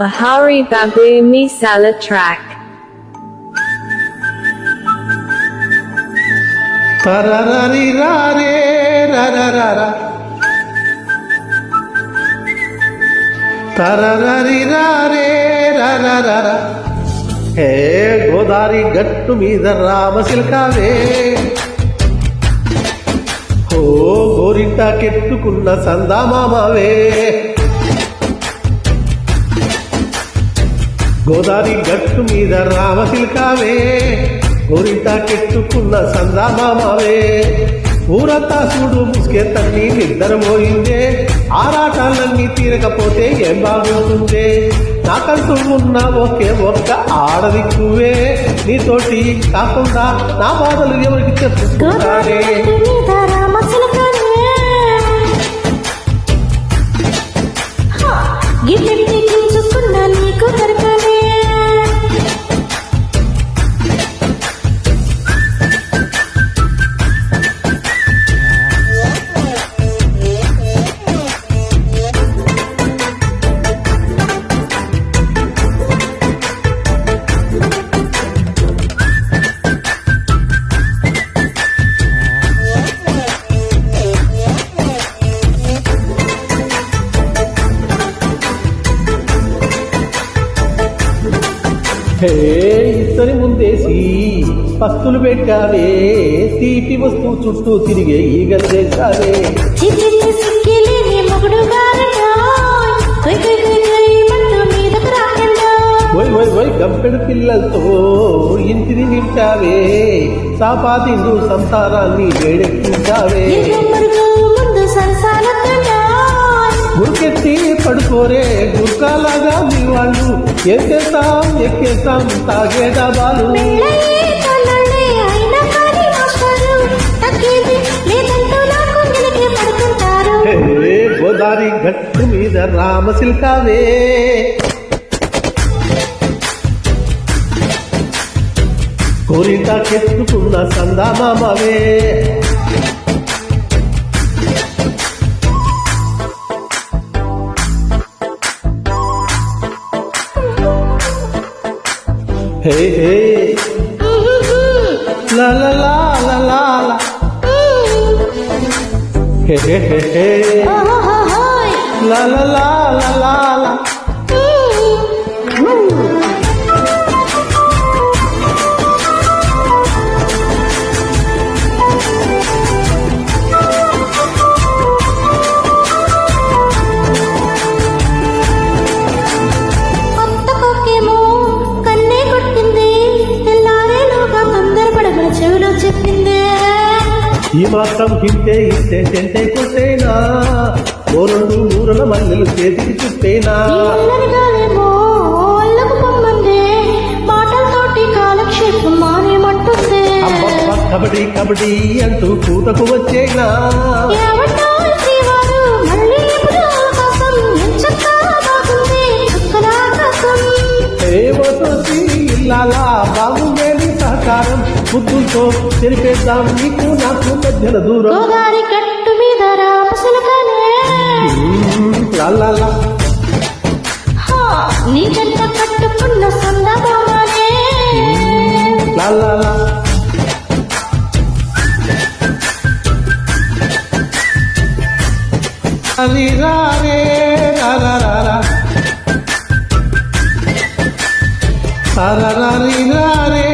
Bahari Babu Misala track. Tararari rare rararara. Tararari rare rararara. హే గోదారి గట్టు మీద రామశిల్కావే, ఓ గోరింట కెట్టుకున్న సందామామవే. గోదారి గట్టు మీద రామశిల్కావే, గోరింట కెట్టుకున్న సందామామవే. ఊరంతా చూడు ముసుకే తన్ని నిద్రపోయిందే, ఆరాటాలన్నీ తీరకపోతే ఏం బాగుంటుందే. నాకంటూ ఉన్న ఒకే ఒక్క ఆడదిక్కువే, నీతోటి కాకుండా నా బాధలు ఎవరికి చెప్పుకుంటానే. ఇద్దరి ముందేసి పస్తులు పెట్టావే, తీపి వస్తువు చుట్టూ తిరిగే ఈగలు చేశావే. గంపెడు పిల్లలతో ఇంటిని నింపావే, సాపాతిండు సంసారాన్ని వేడెక్కించావే. గురికెత్తి పడుకోరే గుర్కాలాగా మీ వాళ్ళు, ఎక్కేస్తాం ఎక్కేస్తాం తాగే డబాలు. గోదారి గట్టు మీద రామశిల్కావే, కోరిట కెత్తుకున్న సందామామవే. హే హే లా లా లా లా లా లా, హే హే హే హే లా లా లా లా లా లా. ఈ మాత్రం హింటే ఇస్తే చెంటే కొట్టేనా, ఓ రెండు మూరల మల్లెలు చేతికి చుట్టేనా. కబడ్డీ కబడ్డీ అంటూ కూతకు వచ్చేనా. ఇల్లాలా బాగుండేది సహకారం, బుద్ధులతో తెలిపేద్దాం నీకు నాకు మధ్యన దూరం. గోదారి గట్టు మీద రామశిల్కానే, నీ జంట కట్టుకున్న సందమామనే. రారే రారా రారే